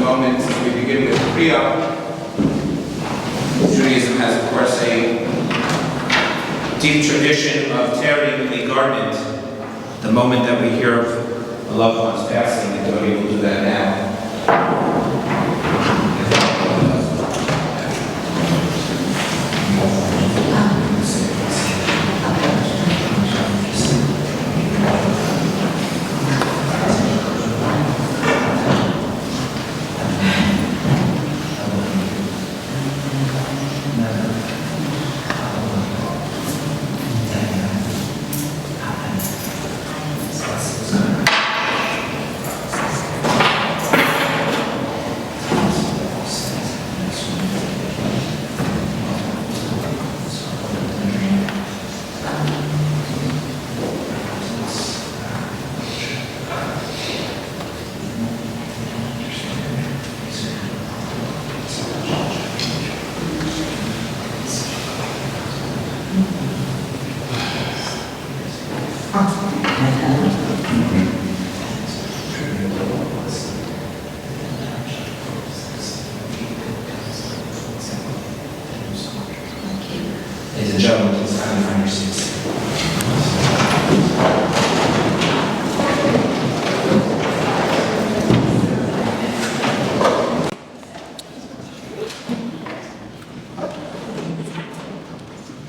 moment as we begin with Kriya. Judaism has, of course, a deep tradition of tearing a garment the moment that we hear of a loved one's passing, and Dodi will do that now. Ladies and gentlemen, please kindly find your seats.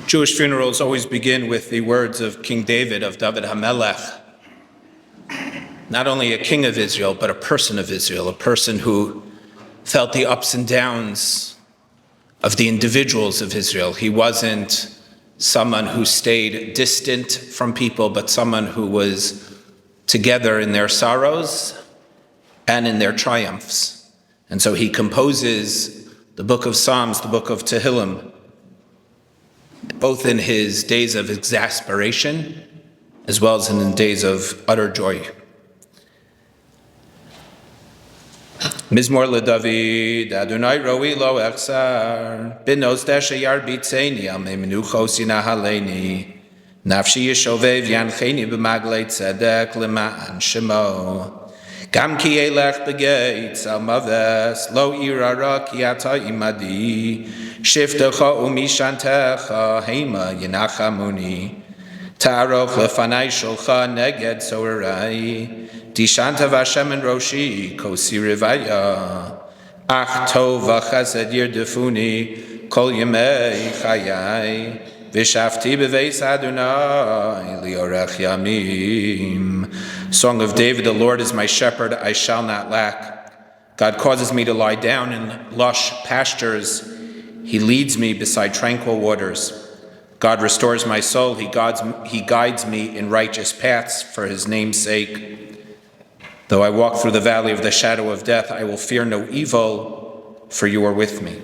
Jewish funerals always begin with the words of King David, of David HaMelech. Not only a king of Israel, but a person of Israel, a person who felt the ups and downs of the individuals of Israel. He wasn't someone who stayed distant from people, but someone who was together in their sorrows and in their triumphs. And so he composes the book of Psalms, the book of Tehillim, both in his days of exasperation as well as in the days of utter joy. Mizmor LeDavid, Adonai roi lo echsar, benos deshe yarbitzeni, al memenuchos yinahaleni, nafshi yishovev yancheni b'maglei tzedek lema'an shemo, gam ki elech begeitz al maves, lo irara ki ata imadi, shiftecha umishantecha, heima yinachamuni, ta'aroch lefanai sholcha neged soerai, Dishanta v'Hashem en roshi, kosi rivaya, ach tov v'chesed yirdefuni, kol yemei chayai, v'shafti b'veis Adonai, liorech yamim. Song of David, the Lord is my shepherd, I shall not lack. God causes me to lie down in lush pastures. He leads me beside tranquil waters. God restores my soul. He guides me in righteous paths for his name's sake. Though I walk through the valley of the shadow of death, I will fear no evil, for you are with me.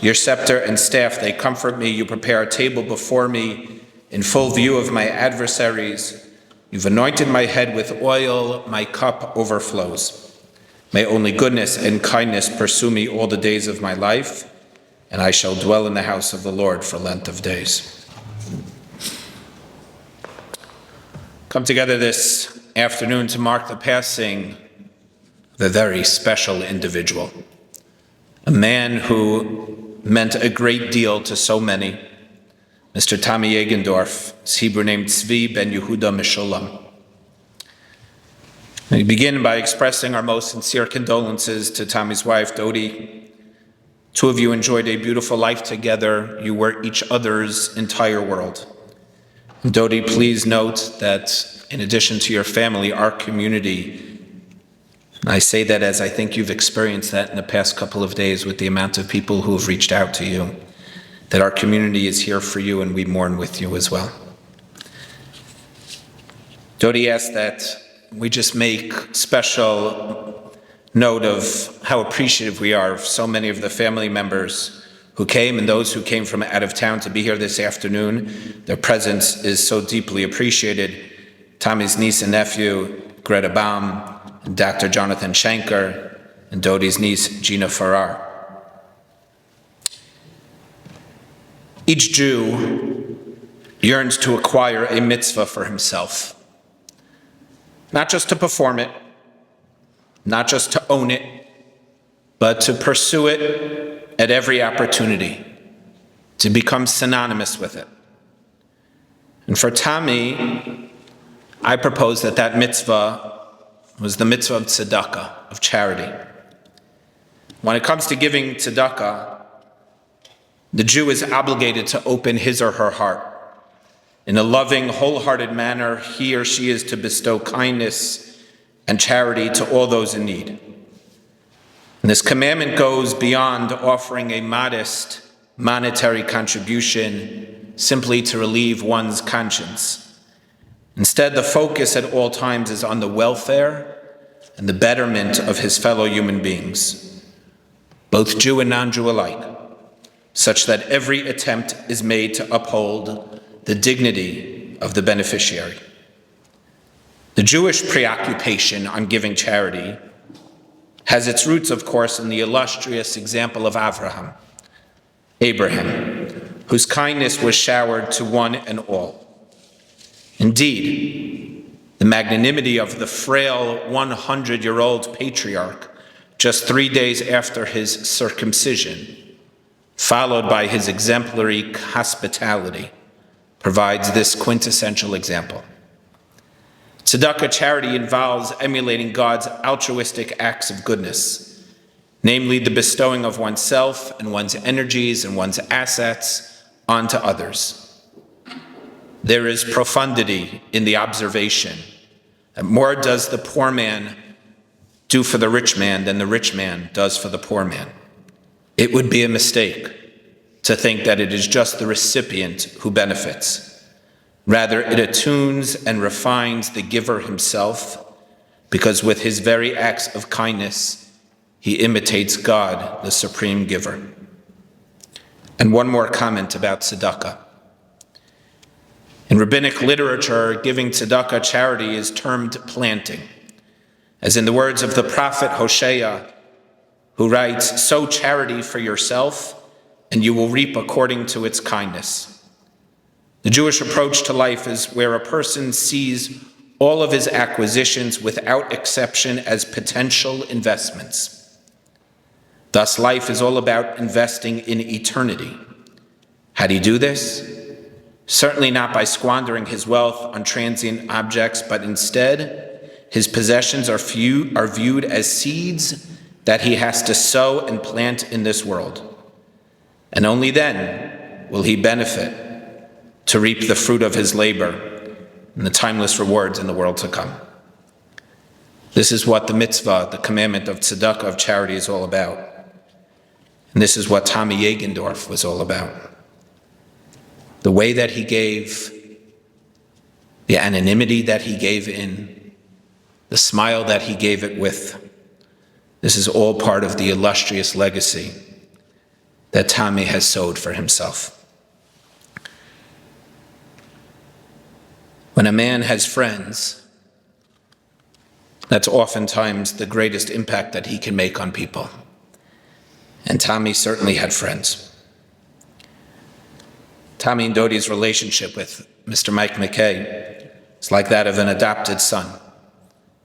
Your scepter and staff, they comfort me. You prepare a table before me in full view of my adversaries. You've anointed my head with oil, my cup overflows. May only goodness and kindness pursue me all the days of my life, and I shall dwell in the house of the Lord for length of days. Come together this afternoon to mark the passing of a very special individual, a man who meant a great deal to so many, Mr. Tommy Jagendorf, his Hebrew name Tzvi ben Yehuda Meshulam. We begin by expressing our most sincere condolences to Tommy's wife, Dodi. Two of you enjoyed a beautiful life together. You were each other's entire world. And Dodi, please note that in addition to your family, our community, and I say that as I think you've experienced that in the past couple of days with the amount of people who have reached out to you, that our community is here for you and we mourn with you as well. Dodi asked that we just make special note of how appreciative we are of so many of the family members who came and those who came from out of town to be here this afternoon. Their presence is so deeply appreciated. Tommy's niece and nephew, Greta Baum, and Dr. Jonathan Schenker, and Dodi's niece, Gina Farrar. Each Jew yearns to acquire a mitzvah for himself, not just to perform it, not just to own it, but to pursue it at every opportunity, to become synonymous with it. And for Tommy, I propose that mitzvah was the mitzvah of tzedakah, of charity. When it comes to giving tzedakah, the Jew is obligated to open his or her heart. In a loving, wholehearted manner, he or she is to bestow kindness and charity to all those in need. And this commandment goes beyond offering a modest monetary contribution simply to relieve one's conscience. Instead, the focus at all times is on the welfare and the betterment of his fellow human beings, both Jew and non-Jew alike, such that every attempt is made to uphold the dignity of the beneficiary. The Jewish preoccupation on giving charity has its roots, of course, in the illustrious example of Abraham, whose kindness was showered to one and all. Indeed, the magnanimity of the frail 100-year-old patriarch just 3 days after his circumcision, followed by his exemplary hospitality, provides this quintessential example. Tzedakah charity involves emulating God's altruistic acts of goodness, namely the bestowing of oneself and one's energies and one's assets onto others. There is profundity in the observation that more does the poor man do for the rich man than the rich man does for the poor man. It would be a mistake to think that it is just the recipient who benefits. Rather, it attunes and refines the giver himself, because with his very acts of kindness, he imitates God, the supreme giver. And one more comment about tzedakah. In rabbinic literature, giving tzedakah charity is termed planting, as in the words of the prophet Hosea, who writes, "Sow charity for yourself, and you will reap according to its kindness." The Jewish approach to life is where a person sees all of his acquisitions without exception as potential investments. Thus, life is all about investing in eternity. How do you do this? Certainly not by squandering his wealth on transient objects, but instead, his possessions are viewed as seeds that he has to sow and plant in this world. And only then will he benefit to reap the fruit of his labor and the timeless rewards in the world to come. This is what the mitzvah, the commandment of tzedakah, of charity, is all about. And this is what Tommy Jagendorf was all about. The way that he gave, the anonymity that he gave in, the smile that he gave it with. This is all part of the illustrious legacy that Tommy has sowed for himself. When a man has friends, that's oftentimes the greatest impact that he can make on people. And Tommy certainly had friends. Tommy and Dodie's relationship with Mr. Mike McKay is like that of an adopted son.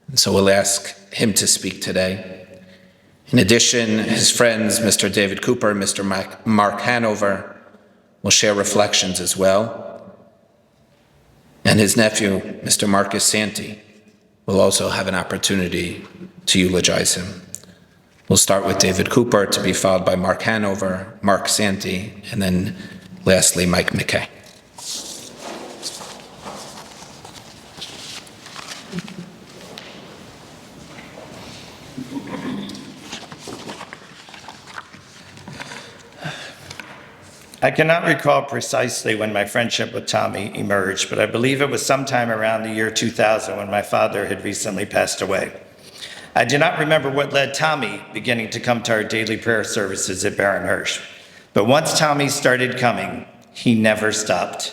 And so we'll ask him to speak today. In addition, his friends, Mr. David Cooper and Mr. Mark Hanover, will share reflections as well. And his nephew, Mr. Marcus Santi, will also have an opportunity to eulogize him. We'll start with David Cooper, to be followed by Mark Hanover, Mark Santi, and then lastly, Mike McKay. I cannot recall precisely when my friendship with Tommy emerged, but I believe it was sometime around the year 2000 when my father had recently passed away. I do not remember what led Tommy beginning to come to our daily prayer services at Baron Hirsch, but once Tommy started coming, he never stopped,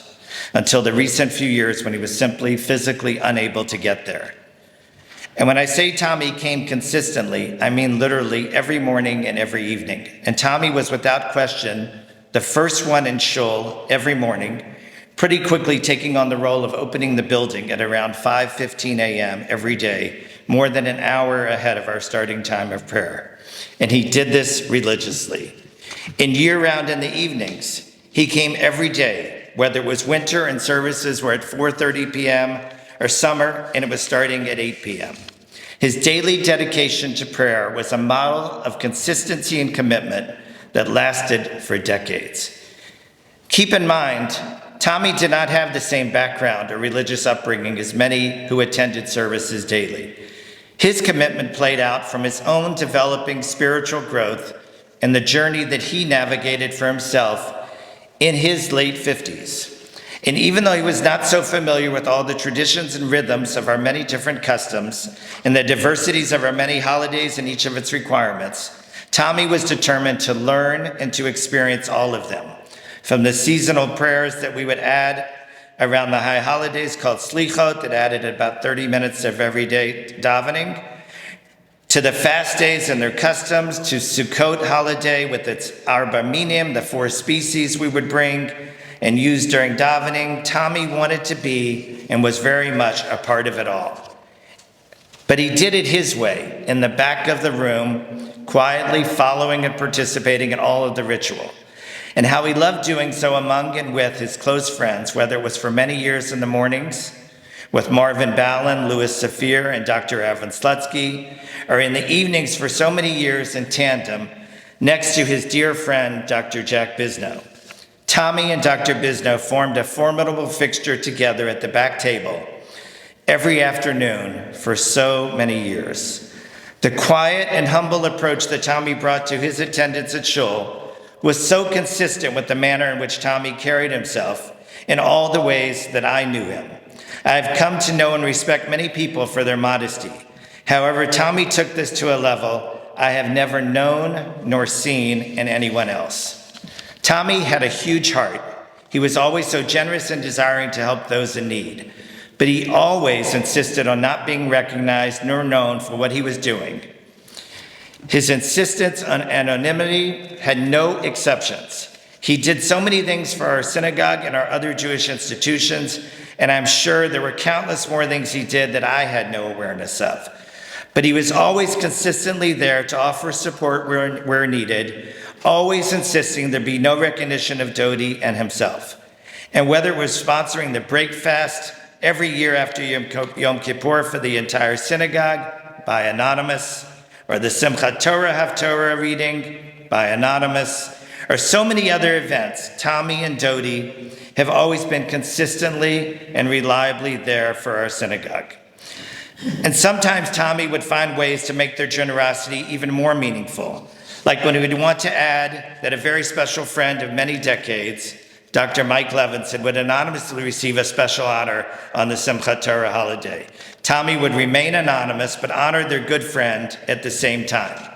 until the recent few years when he was simply physically unable to get there. And when I say Tommy came consistently, I mean literally every morning and every evening. And Tommy was without question the first one in shul every morning, pretty quickly taking on the role of opening the building at around 5:15 a.m. every day more than an hour ahead of our starting time of prayer. And he did this religiously. And year-round in the evenings, he came every day, whether it was winter and services were at 4:30 p.m. or summer and it was starting at 8 p.m. His daily dedication to prayer was a model of consistency and commitment that lasted for decades. Keep in mind, Tommy did not have the same background or religious upbringing as many who attended services daily. His commitment played out from his own developing spiritual growth and the journey that he navigated for himself in his late 50s. And even though he was not so familiar with all the traditions and rhythms of our many different customs and the diversities of our many holidays and each of its requirements, Tommy was determined to learn and to experience all of them. From the seasonal prayers that we would add around the high holidays called slichot, that added about 30 minutes of everyday davening, to the fast days and their customs, to Sukkot holiday with its arba minim, the 4 species we would bring and use during davening. Tommy wanted to be and was very much a part of it all. But he did it his way, in the back of the room, quietly following and participating in all of the ritual. And how he loved doing so among and with his close friends, whether it was for many years in the mornings with Marvin Ballin, Louis Saphir, and Dr. Avram Slutsky, or in the evenings for so many years in tandem next to his dear friend, Dr. Jack Bisnow. Tommy and Dr. Bisnow formed a formidable fixture together at the back table every afternoon for so many years. The quiet and humble approach that Tommy brought to his attendance at shul was so consistent with the manner in which Tommy carried himself in all the ways that I knew him. I have come to know and respect many people for their modesty. However, Tommy took this to a level I have never known nor seen in anyone else. Tommy had a huge heart. He was always so generous and desiring to help those in need, but he always insisted on not being recognized nor known for what he was doing. His insistence on anonymity had no exceptions. He did so many things for our synagogue and our other Jewish institutions, and I'm sure there were countless more things he did that I had no awareness of. But he was always consistently there to offer support where needed, always insisting there be no recognition of Dodi and himself. And whether it was sponsoring the break fast every year after Yom Kippur for the entire synagogue by anonymous, or the Simchat Torah Haftorah reading by anonymous, or so many other events, Tommy and Dodi have always been consistently and reliably there for our synagogue. And sometimes Tommy would find ways to make their generosity even more meaningful, like when he would want to add that a very special friend of many decades, Dr. Mike Levinson, would anonymously receive a special honor on the Simchat Torah holiday. Tommy would remain anonymous, but honor their good friend at the same time.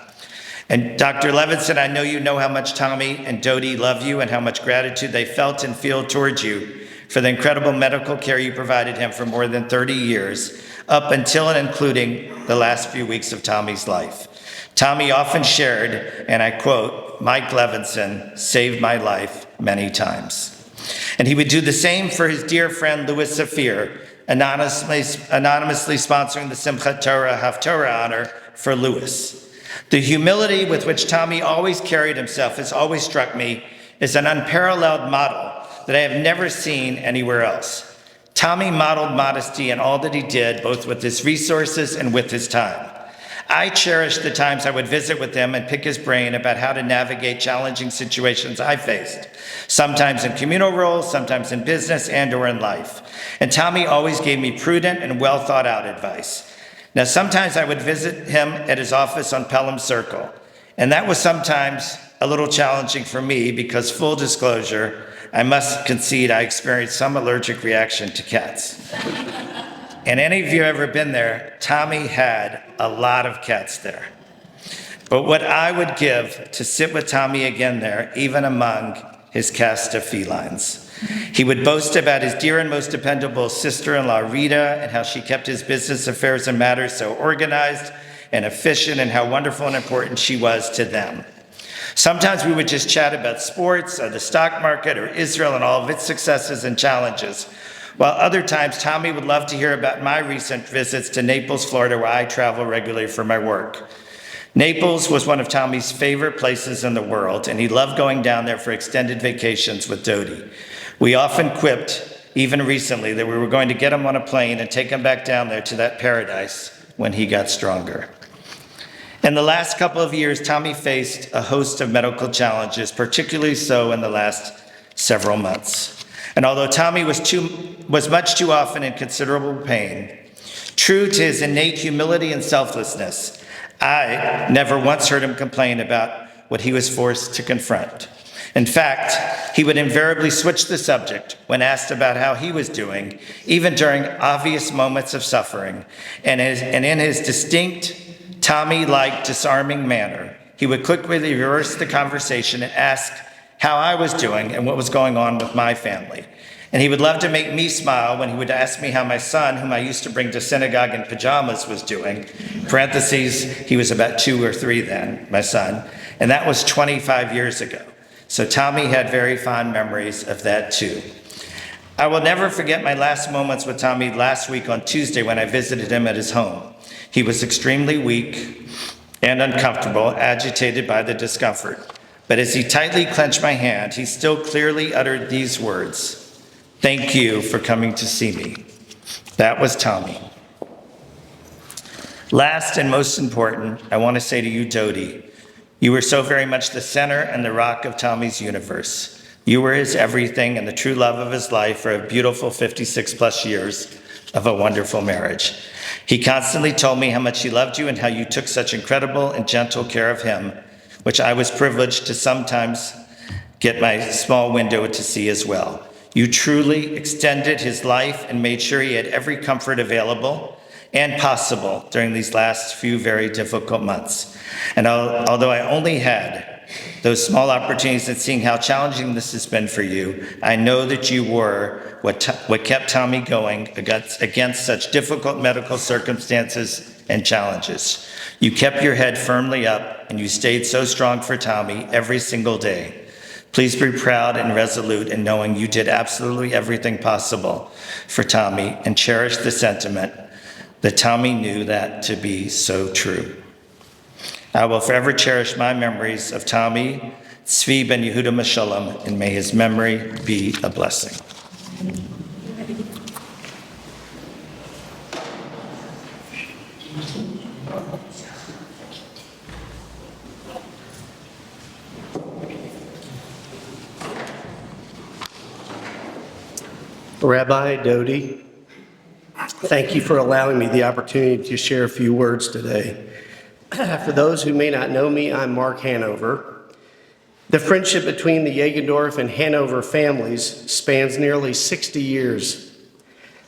And Dr. Levinson, I know you know how much Tommy and Dodi love you and how much gratitude they felt and feel towards you for the incredible medical care you provided him for more than 30 years, up until and including the last few weeks of Tommy's life. Tommy often shared, and I quote, "Mike Levinson saved my life many times." And he would do the same for his dear friend Louis Saphir, anonymously sponsoring the Simchat Torah Haftorah honor for Louis. The humility with which Tommy always carried himself has always struck me as an unparalleled model that I have never seen anywhere else. Tommy modeled modesty in all that he did, both with his resources and with his time. I cherish the times I would visit with him and pick his brain about how to navigate challenging situations I faced, sometimes in communal roles, sometimes in business and or in life. And Tommy always gave me prudent and well thought out advice. Now, sometimes I would visit him at his office on Pelham Circle, and that was sometimes a little challenging for me because, full disclosure, I must concede I experienced some allergic reaction to cats. And any of you ever been there, Tommy had a lot of cats there. But what I would give to sit with Tommy again there, even among his cast of felines. He would boast about his dear and most dependable sister-in-law, Rita, and how she kept his business affairs and matters so organized and efficient, and how wonderful and important she was to them. Sometimes we would just chat about sports or the stock market or Israel and all of its successes and challenges, while other times Tommy would love to hear about my recent visits to Naples, Florida, where I travel regularly for my work. Naples was one of Tommy's favorite places in the world, and he loved going down there for extended vacations with Dodie. We often quipped, even recently, that we were going to get him on a plane and take him back down there to that paradise when he got stronger. In the last couple of years, Tommy faced a host of medical challenges, particularly so in the last several months. And although Tommy was much too often in considerable pain, true to his innate humility and selflessness, I never once heard him complain about what he was forced to confront. In fact, he would invariably switch the subject when asked about how he was doing, even during obvious moments of suffering. And in his distinct, Tommy-like disarming manner, he would quickly reverse the conversation and ask how I was doing and what was going on with my family. And he would love to make me smile when he would ask me how my son, whom I used to bring to synagogue in pajamas, was doing. Parentheses, he was about 2 or 3 then, my son, and that was 25 years ago. So Tommy had very fond memories of that too. I will never forget my last moments with Tommy last week on Tuesday when I visited him at his home. He was extremely weak and uncomfortable, agitated by the discomfort. But as he tightly clenched my hand, he still clearly uttered these words, "Thank you for coming to see me." That was Tommy. Last and most important, I want to say to you, Dodie, you were so very much the center and the rock of Tommy's universe. You were his everything and the true love of his life for a beautiful 56 plus years of a wonderful marriage. He constantly told me how much he loved you and how you took such incredible and gentle care of him, which I was privileged to sometimes get my small window to see as well. You truly extended his life and made sure he had every comfort available and possible during these last few very difficult months. And although I only had those small opportunities at seeing how challenging this has been for you, I know that you were what kept Tommy going against such difficult medical circumstances and challenges. You kept your head firmly up and you stayed so strong for Tommy every single day. Please be proud and resolute in knowing you did absolutely everything possible for Tommy and cherish the sentiment that Tommy knew that to be so true. I will forever cherish my memories of Tommy, Tzvi ben Yehuda Meshulam, and may his memory be a blessing. Rabbi Dodie, thank you for allowing me the opportunity to share a few words today. For those who may not know me, I'm Mark Hanover. The friendship between the Jagendorf and Hanover families spans nearly 60 years.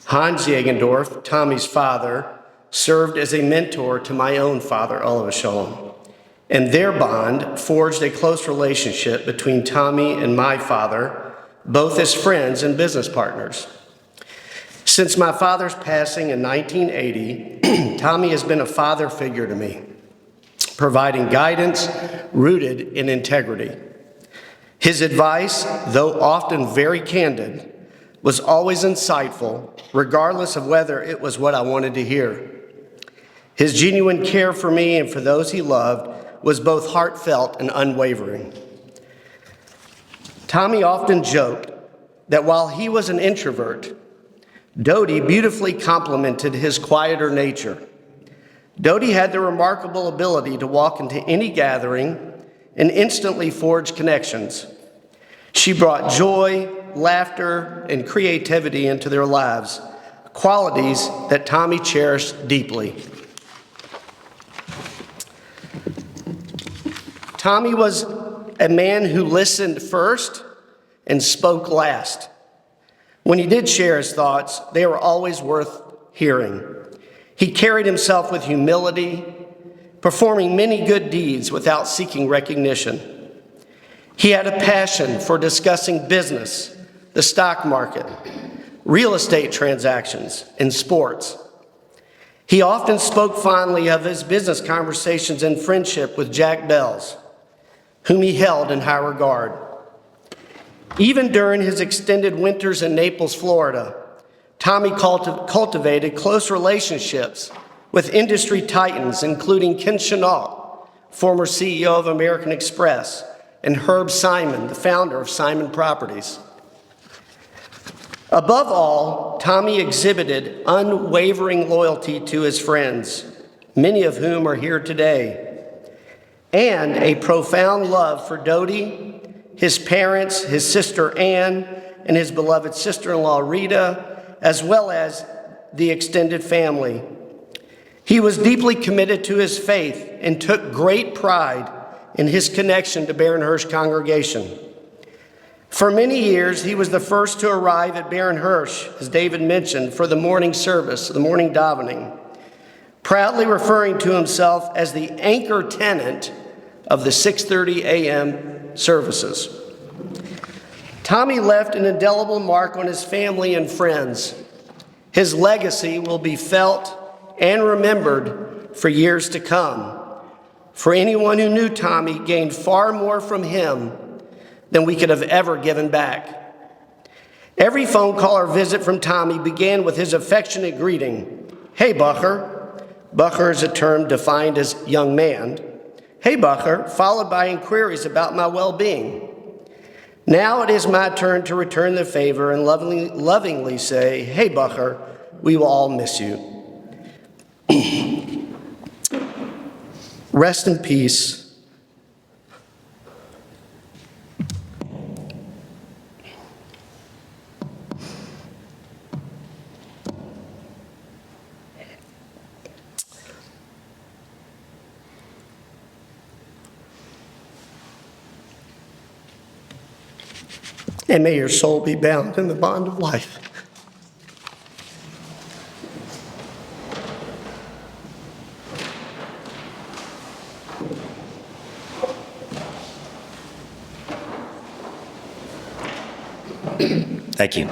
Hans Jagendorf, Tommy's father, served as a mentor to my own father, Oliver Shalom, and their bond forged a close relationship between Tommy and my father, both as friends and business partners. Since my father's passing in 1980, Tommy has been a father figure to me, providing guidance rooted in integrity. His advice, though often very candid, was always insightful, regardless of whether it was what I wanted to hear. His genuine care for me and for those he loved was both heartfelt and unwavering. Tommy often joked that while he was an introvert, Dodie beautifully complemented his quieter nature. Dodie had the remarkable ability to walk into any gathering and instantly forge connections. She brought joy, laughter, and creativity into their lives, qualities that Tommy cherished deeply. Tommy was a man who listened first and spoke last. When he did share his thoughts, they were always worth hearing. He carried himself with humility, performing many good deeds without seeking recognition. He had a passion for discussing business, the stock market, real estate transactions, and sports. He often spoke fondly of his business conversations and friendship with Jack Bells, whom he held in high regard. Even during his extended winters in Naples, Florida, Tommy cultivated close relationships with industry titans, including Ken Chenault, former CEO of American Express, and Herb Simon, the founder of Simon Properties. Above all, Tommy exhibited unwavering loyalty to his friends, many of whom are here today, and a profound love for Dodie, his parents, his sister Ann, and his beloved sister-in-law Rita, as well as the extended family. He was deeply committed to his faith and took great pride in his connection to Baron Hirsch congregation. For many years, he was the first to arrive at Baron Hirsch, as David mentioned, for the morning service, the morning davening, proudly referring to himself as the anchor tenant of the 6:30 a.m. services. Tommy left an indelible mark on his family and friends. His legacy will be felt and remembered for years to come. For anyone who knew Tommy gained far more from him than we could have ever given back. Every phone call or visit from Tommy began with his affectionate greeting, "Hey, Bucker." Bucker is a term defined as young man. "Hey, Bucker," followed by inquiries about my well-being. Now it is my turn to return the favor and lovingly say, "Hey, Bucker, we will all miss you." Rest in peace. And may your soul be bound in the bond of life. Thank you.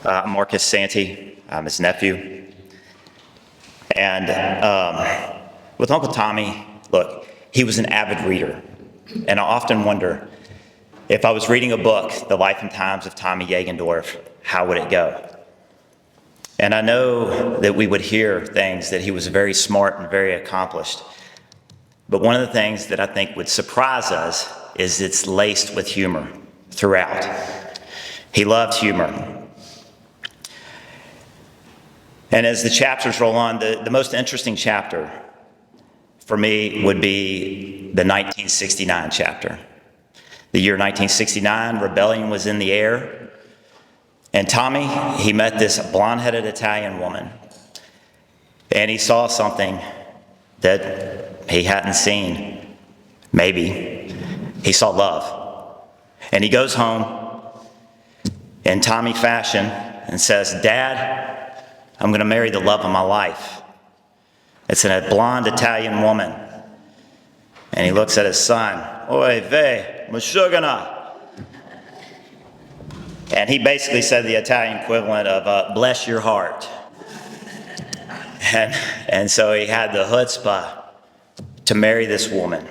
I'm Marcus Santee. I'm his nephew. And with Uncle Tommy, look, he was an avid reader. And I often wonder, if I was reading a book, The Life and Times of Tommy Jagendorf, how would it go? And I know that we would hear things that he was very smart and very accomplished. But one of the things that I think would surprise us is it's laced with humor throughout. He loved humor. And as the chapters roll on, the most interesting chapter for me would be the 1969 chapter. The year 1969, rebellion was in the air. And Tommy, he met this blonde-headed Italian woman. And he saw something that he hadn't seen. Maybe. He saw love. And he goes home in Tommy fashion and says, "Dad, I'm going to marry the love of my life. It's a blonde Italian woman." And he looks at his son, "Oy vey, Mashugana." And he basically said the Italian equivalent of "bless your heart." And so he had the chutzpah to marry this woman.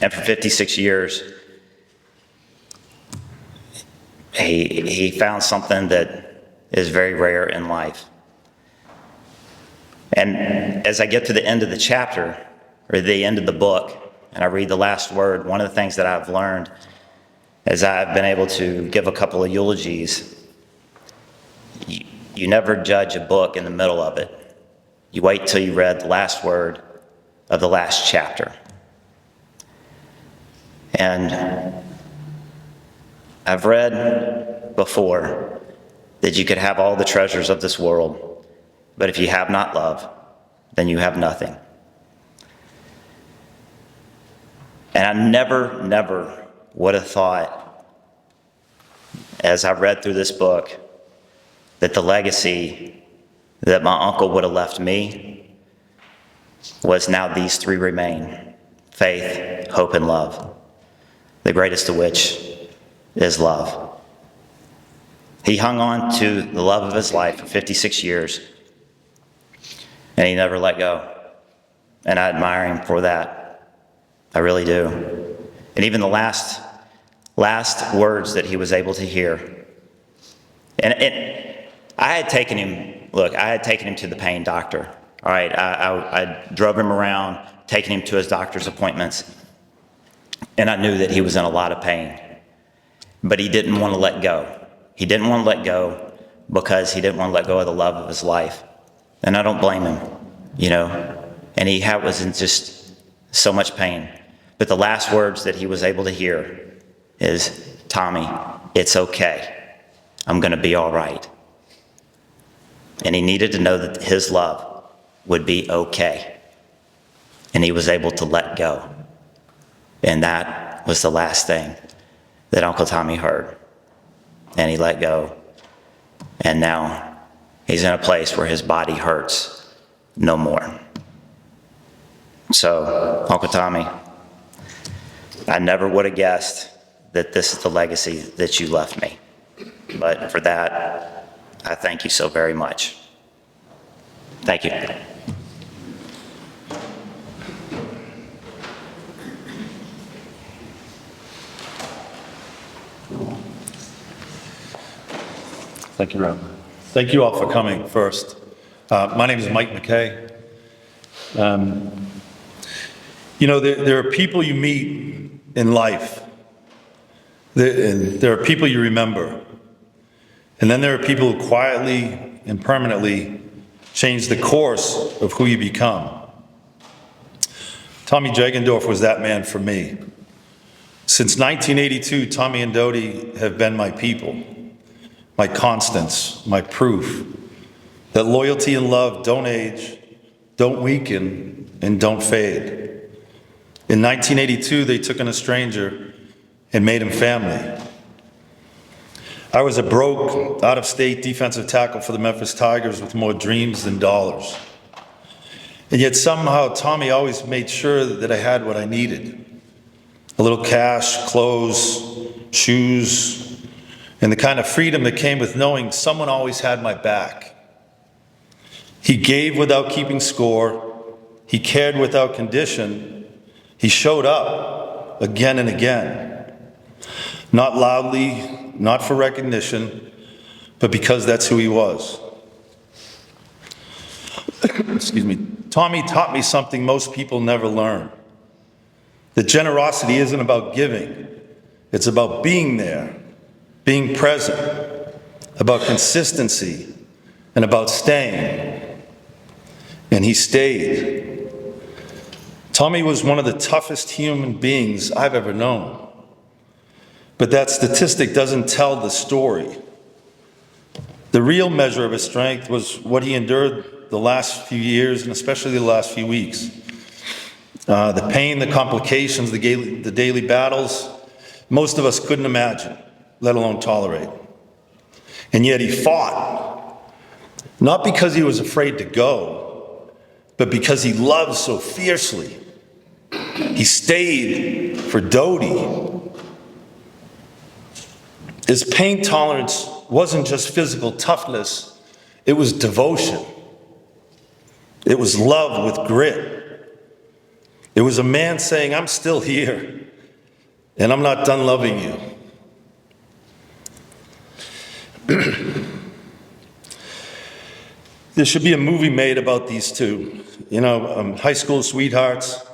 And for 56 years, he found something that is very rare in life. And as I get to the end of the chapter, or the end of the book, and I read the last word, one of the things that I've learned as I've been able to give a couple of eulogies, you never judge a book in the middle of it. You wait till you read the last word of the last chapter. And I've read before that you could have all the treasures of this world, but if you have not love, then you have nothing. And I never would have thought, as I read through this book, that the legacy that my uncle would have left me was now these three remain: faith, hope, and love, the greatest of which is love. He hung on to the love of his life for 56 years, and he never let go. And I admire him for that. I really do. And even the last words that he was able to hear, And I had taken him to the pain doctor. All right, I drove him around, taking him to his doctor's appointments, and I knew that he was in a lot of pain. But he didn't want to let go. He didn't want to let go because he didn't want to let go of the love of his life. And I don't blame him, And he was in just so much pain. But the last words that he was able to hear is, "Tommy, it's okay. I'm going to be all right." And he needed to know that his love would be okay. And he was able to let go. And that was the last thing that Uncle Tommy heard. And he let go. And now he's in a place where his body hurts no more. So, Uncle Tommy, I never would have guessed that this is the legacy that you left me. But for that, I thank you so very much. Thank you. Thank you, Rob. Thank you all for coming first. My name is Mike McKay. There are people you meet in life, and there are people you remember, and then there are people who quietly and permanently change the course of who you become. Tommy Jagendorf was that man for me. Since 1982, Tommy and Dodie have been my people, my constants, my proof that loyalty and love don't age, don't weaken, and don't fade. In 1982, they took in a stranger and made him family. I was a broke, out-of-state defensive tackle for the Memphis Tigers with more dreams than dollars. And yet somehow Tommy always made sure that I had what I needed. A little cash, clothes, shoes, and the kind of freedom that came with knowing someone always had my back. He gave without keeping score. He cared without condition. He showed up again and again. Not loudly, not for recognition, but because that's who he was. Excuse me. Tommy taught me something most people never learn. That generosity isn't about giving. It's about being there, being present, about consistency, and about staying. And he stayed. Tommy was one of the toughest human beings I've ever known. But that statistic doesn't tell the story. The real measure of his strength was what he endured the last few years, and especially the last few weeks. The pain, the complications, the daily battles, most of us couldn't imagine, let alone tolerate. And yet he fought, not because he was afraid to go, but because he loved so fiercely. He stayed for Dodie. His pain tolerance wasn't just physical toughness, it was devotion. It was love with grit. It was a man saying, I'm still here, and I'm not done loving you. There should be a movie made about these two. High school sweethearts,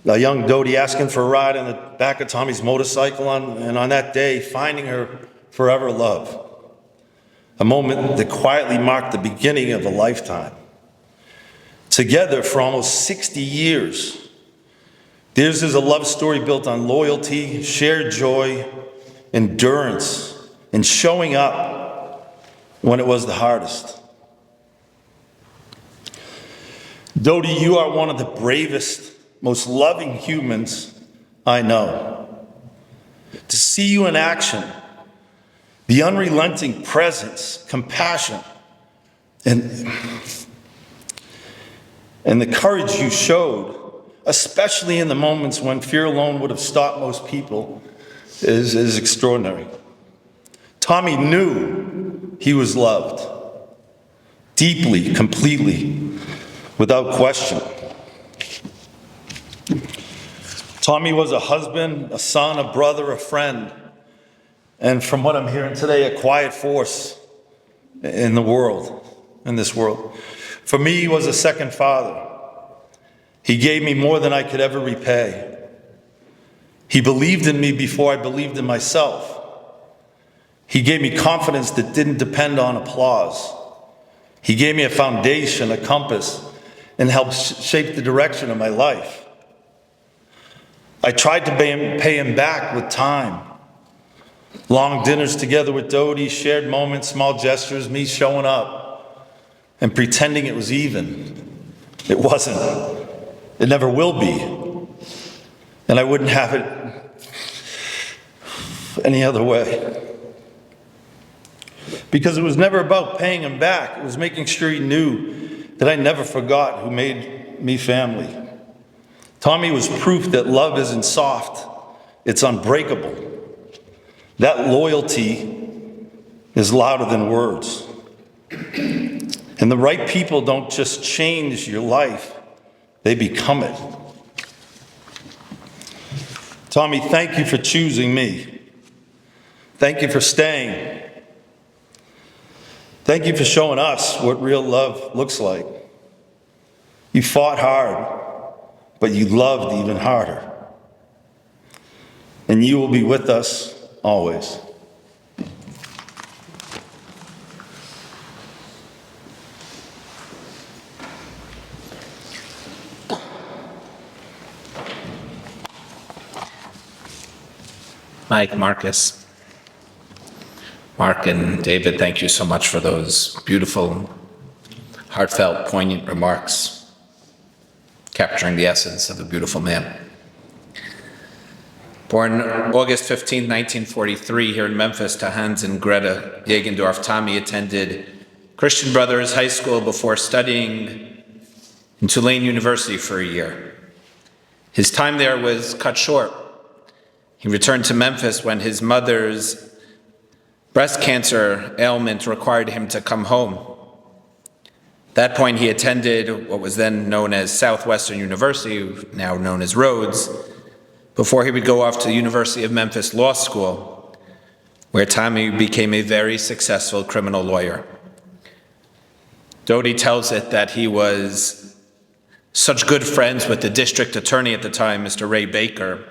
a young Dodie asking for a ride on the back of Tommy's motorcycle, and on that day, finding her forever love. A moment that quietly marked the beginning of a lifetime. Together for almost 60 years. Theirs is a love story built on loyalty, shared joy, endurance, and showing up when it was the hardest. Dodie, you are one of the bravest, most loving humans I know. To see you in action, the unrelenting presence, compassion, and the courage you showed, especially in the moments when fear alone would have stopped most people, is extraordinary. Tommy knew he was loved, deeply, completely, without question. Tommy was a husband, a son, a brother, a friend, and from what I'm hearing today, a quiet force in the world, in this world. For me, he was a second father. He gave me more than I could ever repay. He believed in me before I believed in myself. He gave me confidence that didn't depend on applause. He gave me a foundation, a compass, and helped shape the direction of my life. I tried to pay him back with time. Long dinners together with Dodie, shared moments, small gestures, me showing up and pretending it was even. It wasn't. It never will be. And I wouldn't have it any other way. Because it was never about paying him back. It was making sure he knew that I never forgot who made me family. Tommy was proof that love isn't soft, it's unbreakable. That loyalty is louder than words. And the right people don't just change your life, they become it. Tommy, thank you for choosing me. Thank you for staying. Thank you for showing us what real love looks like. You fought hard, but you loved even harder. And you will be with us always. Mike, Marcus, Mark, and David, thank you so much for those beautiful, heartfelt, poignant remarks, capturing the essence of a beautiful man. Born August 15, 1943, here in Memphis to Hans and Greta Jagendorf, Tommy attended Christian Brothers High School before studying in Tulane University for a year. His time there was cut short. He returned to Memphis when his mother's breast cancer ailment required him to come home. At that point, he attended what was then known as Southwestern University, now known as Rhodes, before he would go off to the University of Memphis Law School, where Tommy became a very successful criminal lawyer. Dodie tells it that he was such good friends with the district attorney at the time, Mr. Ray Baker,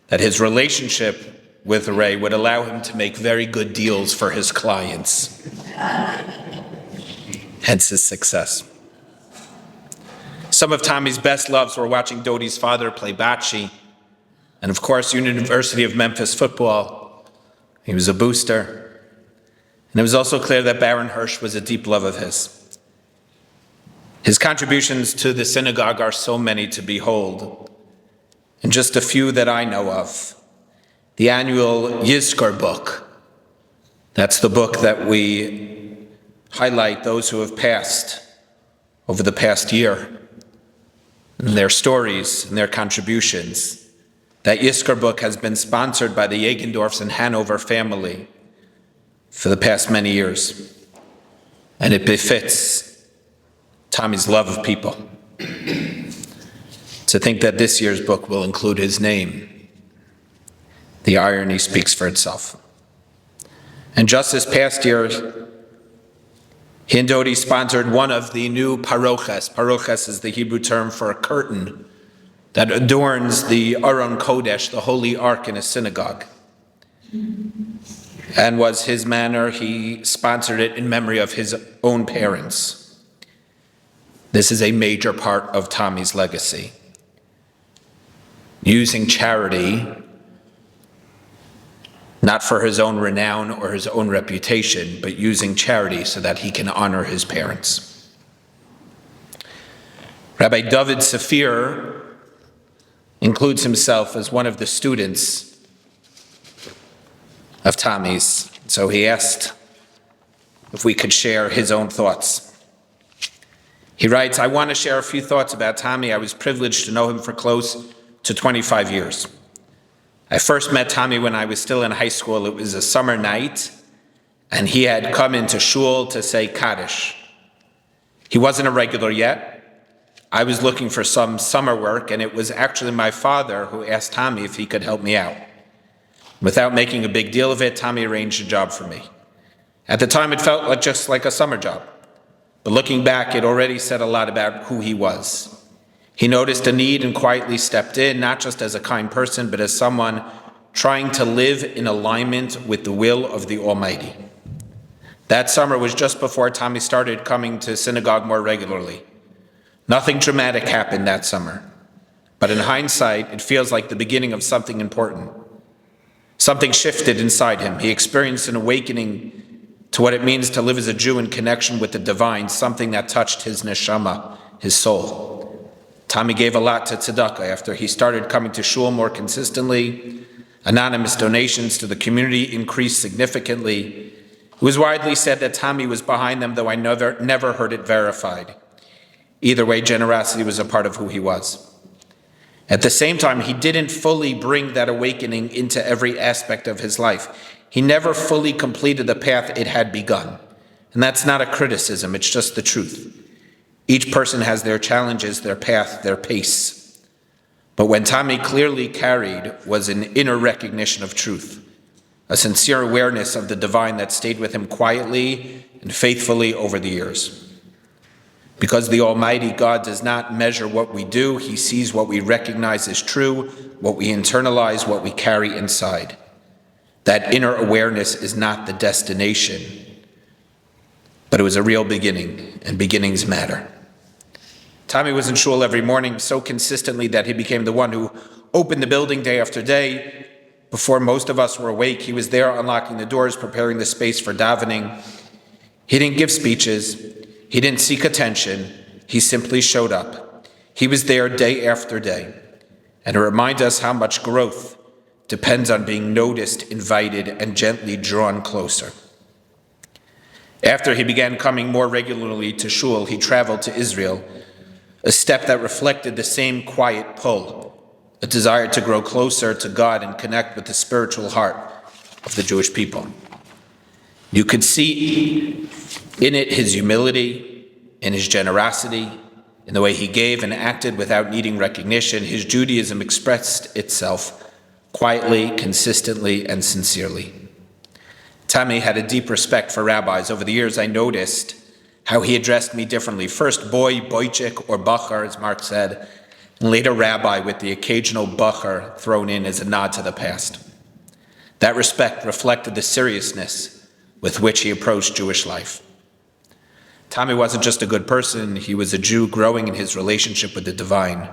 that his relationship with Ray would allow him to make very good deals for his clients. Hence his success. Some of Tommy's best loves were watching Dodie's father play bocce, and of course, University of Memphis football. He was a booster. And it was also clear that Baron Hirsch was a deep love of his. His contributions to the synagogue are so many to behold, and just a few that I know of. The annual Yizkor book. That's the book that we highlight those who have passed over the past year, and their stories and their contributions. That Yizkor book has been sponsored by the Jagendorfs and Hanover family for the past many years, and it befits Tommy's love of people. To think that this year's book will include his name, the irony speaks for itself. And just this past year, he and Dodie sponsored one of the new paroches. Paroches is the Hebrew term for a curtain that adorns the Aron Kodesh, the Holy Ark in a synagogue. And was his manner, he sponsored it in memory of his own parents. This is a major part of Tommy's legacy. Using charity, not for his own renown or his own reputation, but using charity so that he can honor his parents. Rabbi David Safir includes himself as one of the students of Tommy's, so he asked if we could share his own thoughts. He writes, I want to share a few thoughts about Tommy. I was privileged to know him for close to 25 years. I first met Tommy when I was still in high school. It was a summer night, and he had come into shul to say Kaddish. He wasn't a regular yet. I was looking for some summer work, and it was actually my father who asked Tommy if he could help me out. Without making a big deal of it, Tommy arranged a job for me. At the time, it felt just like a summer job. But looking back, it already said a lot about who he was. He noticed a need and quietly stepped in, not just as a kind person, but as someone trying to live in alignment with the will of the Almighty. That summer was just before Tommy started coming to synagogue more regularly. Nothing dramatic happened that summer, but in hindsight, it feels like the beginning of something important. Something shifted inside him. He experienced an awakening to what it means to live as a Jew in connection with the divine, something that touched his neshama, his soul. Tommy gave a lot to tzedakah after he started coming to shul more consistently. Anonymous donations to the community increased significantly. It was widely said that Tommy was behind them, though I never heard it verified. Either way, generosity was a part of who he was. At the same time, he didn't fully bring that awakening into every aspect of his life. He never fully completed the path it had begun. And that's not a criticism, it's just the truth. Each person has their challenges, their path, their pace. But when Tommy clearly carried was an inner recognition of truth, a sincere awareness of the divine that stayed with him quietly and faithfully over the years. Because the Almighty God does not measure what we do, he sees what we recognize as true, what we internalize, what we carry inside. That inner awareness is not the destination, but it was a real beginning, and beginnings matter. Tommy was in shul every morning so consistently that he became the one who opened the building day after day. Before most of us were awake, he was there unlocking the doors, preparing the space for davening. He didn't give speeches. He didn't seek attention. He simply showed up. He was there day after day. And it reminds us how much growth depends on being noticed, invited, and gently drawn closer. After he began coming more regularly to shul, he traveled to Israel, a step that reflected the same quiet pull, a desire to grow closer to God and connect with the spiritual heart of the Jewish people. You could see in it his humility, in his generosity, in the way he gave and acted without needing recognition. His Judaism expressed itself quietly, consistently, and sincerely. Tommy had a deep respect for rabbis. Over the years, I noticed how he addressed me differently. First boy, boychik, or bachar, as Mark said, and later rabbi, with the occasional bachar thrown in as a nod to the past. That respect reflected the seriousness with which he approached Jewish life. Tommy wasn't just a good person, he was a Jew growing in his relationship with the divine.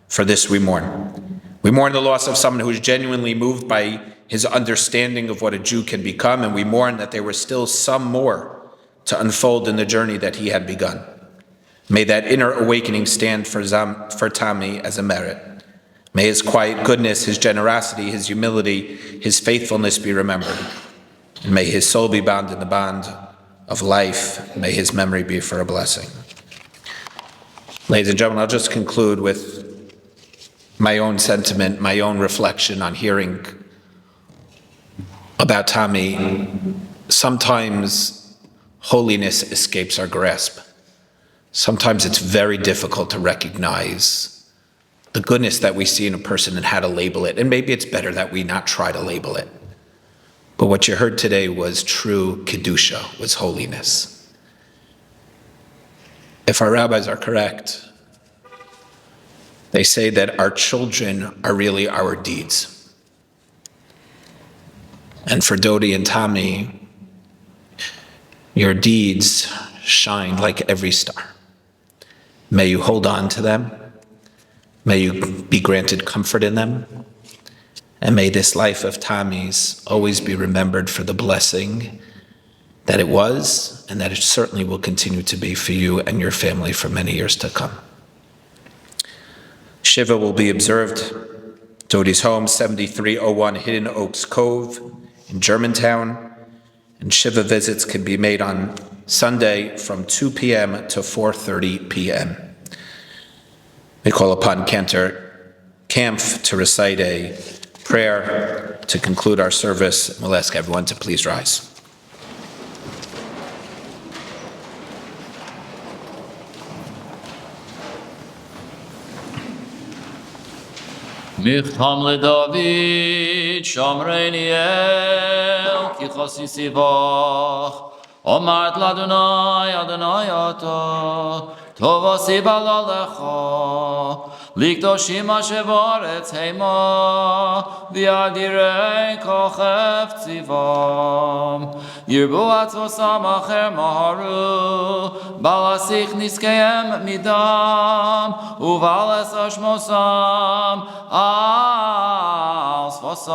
For this we mourn. We mourn the loss of someone who is genuinely moved by his understanding of what a Jew can become, and we mourn that there was still some more to unfold in the journey that he had begun. May that inner awakening stand for Tommy as a merit. May his quiet goodness, his generosity, his humility, his faithfulness be remembered. And may his soul be bound in the bond of life. May his memory be for a blessing. Ladies and gentlemen, I'll just conclude with my own sentiment, my own reflection on hearing about Tommy. Sometimes holiness escapes our grasp. Sometimes it's very difficult to recognize the goodness that we see in a person and how to label it. And maybe it's better that we not try to label it. But what you heard today was true Kedusha, was holiness. If our rabbis are correct, they say that our children are really our deeds. And for Dodi and Tommy, your deeds shine like every star. May you hold on to them. May you be granted comfort in them. And may this life of Tommy's always be remembered for the blessing that it was, and that it certainly will continue to be for you and your family for many years to come. Shiva will be observed. Dodi's home, 7301 Hidden Oaks Cove in Germantown. And Shiva visits can be made on Sunday from 2 p.m. to 4:30 p.m. We call upon Cantor Kampf to recite a prayer to conclude our service. We'll ask everyone to please rise. מכתם לדוד, שומרני אל, כי חסיסי בך. אומרת לאדוני, אדוני אתה, טוב עשי בלה לך. לקדושים אשר בארץ המה, וידירי כוכב צבאם. ירבו עצמוסם אחר מהרו, בלסיך נזקיהם מדם, ובלס אשמוסם על שפוסי.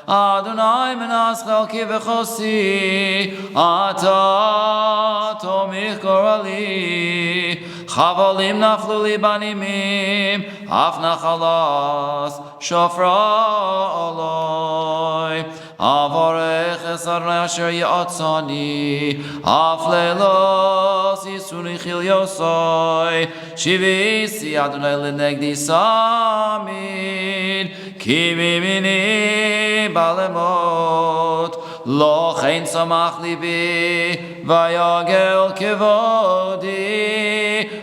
אדוני מנס חלקי וחוסי, אתה תומך גורלי. חבלים נפלו לי בנימים, אף נחלס שופרה עלי. אברך את אדוני אשר יעצני, אף לילות ייסוני חיליוסי. שיביסי אדוני לנגדי סמיד, כי מימיני בא למות. לא כן שמח ליבי, ויגל כבודי,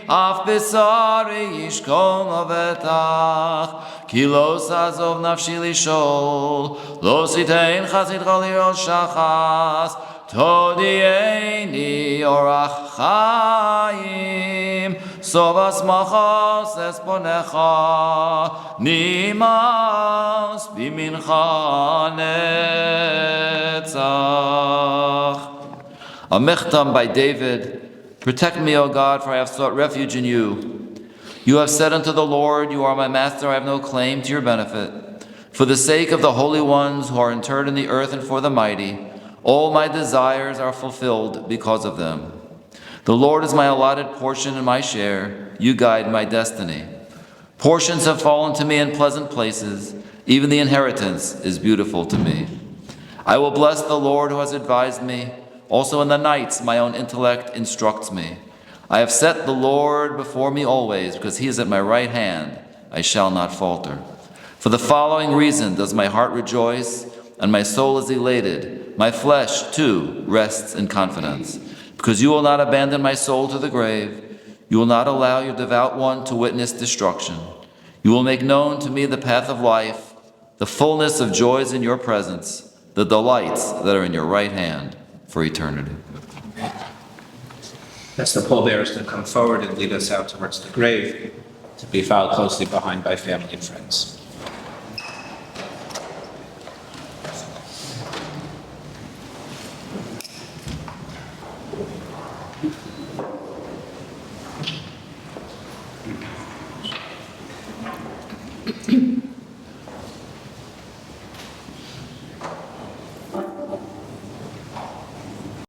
אף בשרי ישכון לבטח. כי לא תעזוב נפשי לשאול, לא תיתן חסידך לראות שחס. תודיעני אורח חיים, סוף השמחת אספונך, נמאס בימינך נצח. A mechtam by David. Protect me, O God, for I have sought refuge in you. You have said unto the Lord, you are my master, I have no claim to your benefit. For the sake of the holy ones who are interred in the earth and for the mighty, all my desires are fulfilled because of them. The Lord is my allotted portion and my share. You guide my destiny. Portions have fallen to me in pleasant places. Even the inheritance is beautiful to me. I will bless the Lord who has advised me. Also in the nights my own intellect instructs me. I have set the Lord before me always, because he is at my right hand. I shall not falter. For the following reason does my heart rejoice, and my soul is elated. My flesh, too, rests in confidence. Because you will not abandon my soul to the grave. You will not allow your devout one to witness destruction. You will make known to me the path of life, the fullness of joys in your presence, the delights that are in your right hand for eternity. Ask the pallbearers to come forward and lead us out towards the grave, to be followed closely behind by family and friends.